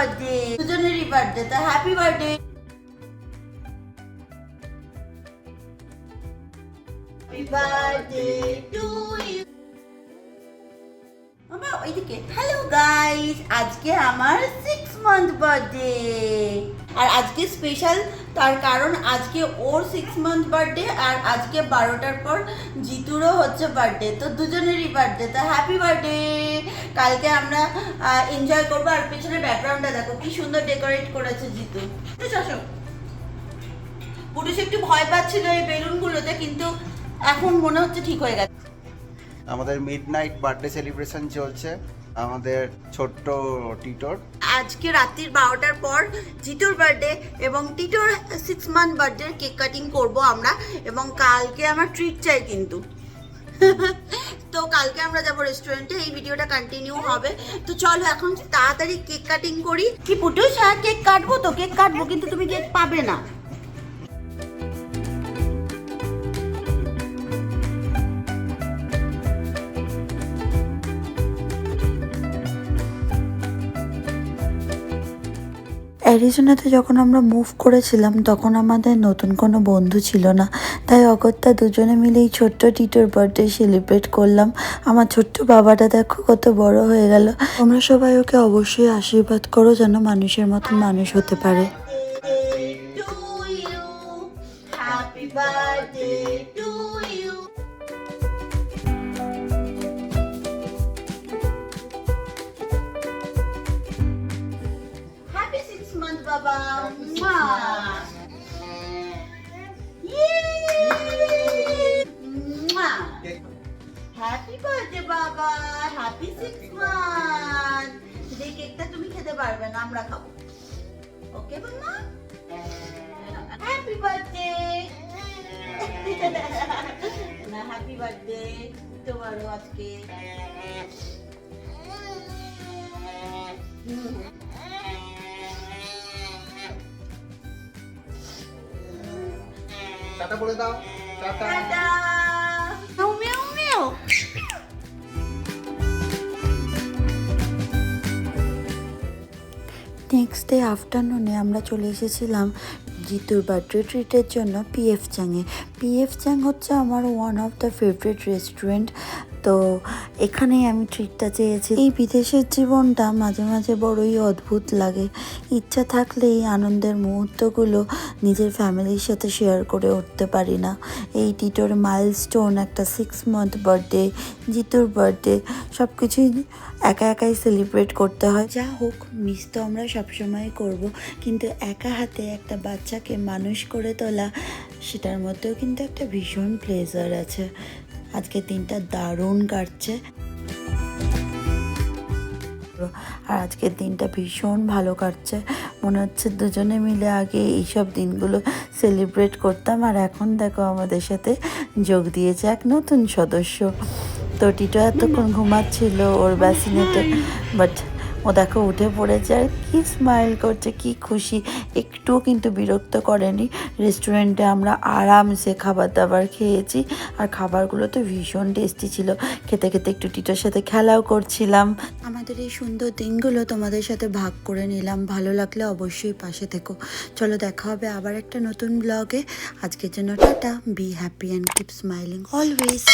Birthday, দুজনেরই birthday, তো happy birthday. Happy birthday to you. আমার ওইদিকে হ্যালো গাইস, আজকে আমার 6 মান্থ বার্থডে। আর আজকে স্পেশাল তার কারণ আজকে ওর 6 মান্থ বার্থডে আর আজকে 12টার পর জিতুরও হচ্ছে বার্থডে, তো দুজনেরই বার্থডে, তো হ্যাপি বার্থডে। কালকে আমরা এনজয় করবো। আর পেছনে ব্যাকগ্রাউন্ডটা দেখো কি সুন্দর ডেকোরেট করেছে জিতু। আসো, পুরুষ একটু ভয় পাচ্ছিল এই বেলুনগুলোতে, কিন্তু এখন মনে হচ্ছে ঠিক হয়ে গেছে। আমাদের মিডনাইট বার্থডে সেলিব্রেশন চলছে আমাদের ছোট্ট টিটোর। আজকে রাত্রির 12টার পর জিতুর বার্থডে এবং টিটোর 6 মান্থ বার্থডে কেক কাটিং করব আমরা, এবং কালকে আমার ট্রিট চাই কিন্তু। তো কালকে আমরা যাবো রেস্টুরেন্টে, এই ভিডিওটা কন্টিনিউ হবে। তো চলো এখন তাড়াতাড়ি কেক কাটিং করি। কি পুটুস, হ্যাঁ কেক কাটবো, তো কেক কাটবো, কিন্তু তুমি কেক পাবে না। অ্যারিজোনাতে যখন আমরা মুভ করেছিলাম তখন আমাদের নতুন কোনো বন্ধু ছিল না, তাই অগত্যা দুজনে মিলে এই ছোট্ট টিটোর বার্থডে সেলিব্রেট করলাম। আমার ছোট্ট বাবাটা দেখো কত বড় হয়ে গেল। তোমরা সবাই ওকে অবশ্যই আশীর্বাদ করো যেন মানুষের মতন মানুষ হতে পারে। Happy birthday to you. Happy 6 month বাবা। হ্যাপি বার্থডে বাবা, হ্যাপি 6 মান্থ। যে কেকটা তুমি খেতে পারবে না, আমরা খাবো। ওকে বাবা, হ্যাপি বার্থডে। না হ্যাপি বার্থডে তোমারও আজকে। টাটা বলে দাও, tata. Tata. Meow meow meow. Next day আফটারনুনে আমরা চলে এসেছিলাম জিতুর বার্থডে ট্রিটের জন্য পিএফ চ্যাংয়ে। পিএফ চ্যাং হচ্ছে আমার one of the favourite restaurant, তো এখানেই আমি ট্রিটটা চেয়েছি। এই বিদেশের জীবনটা মাঝে মাঝে বড়ই অদ্ভুত লাগে। ইচ্ছা থাকলে এই আনন্দের মুহূর্তগুলো নিজের ফ্যামিলির সাথে শেয়ার করে উঠতে পারি না। এই টিটোর মাইলস্টোন, একটা 6 মান্থ বার্থডে, জিতুর বার্থডে, সব কিছুই একা একাই সেলিব্রেট করতে হয়। যা হোক, মিস তো আমরা সবসময় করব, কিন্তু একা হাতে একটা বাচ্চাকে মানুষ করে তোলা, সেটার মধ্যেও কিন্তু একটা ভীষণ প্লেজার আছে। আজকের দিনটা দারুণ কাটছে, আর আজকের দিনটা ভীষণ ভালো কাটছে। মনে হচ্ছে দুজনে মিলে আগে এইসব দিনগুলো সেলিব্রেট করতাম, আর এখন দেখো আমাদের সাথে যোগ দিয়েছে এক নতুন সদস্য। তো টিটো এতক্ষণ ঘুমাচ্ছিল ওর ব্যাসিনেটে, বাট ও দেখো উঠে পড়েছে আর কি স্মাইল করছে, কি খুশি, একটুও কিন্তু বিরক্ত করেনি। রেস্টুরেন্টে আমরা আরামসে খাবার দাবার খেয়েছি, আর খাবারগুলো তো ভীষণ টেস্টি ছিল। খেতে খেতে একটু টিটোর সাথে খেলাও করছিলাম। আমাদের এই সুন্দর দিনগুলো তোমাদের সাথে ভাগ করে নিলাম। ভালো লাগলে অবশ্যই পাশে থেকো। চলো দেখা হবে আবার একটা নতুন ব্লগে। আজকের জন্য tata, be happy and keep smiling always.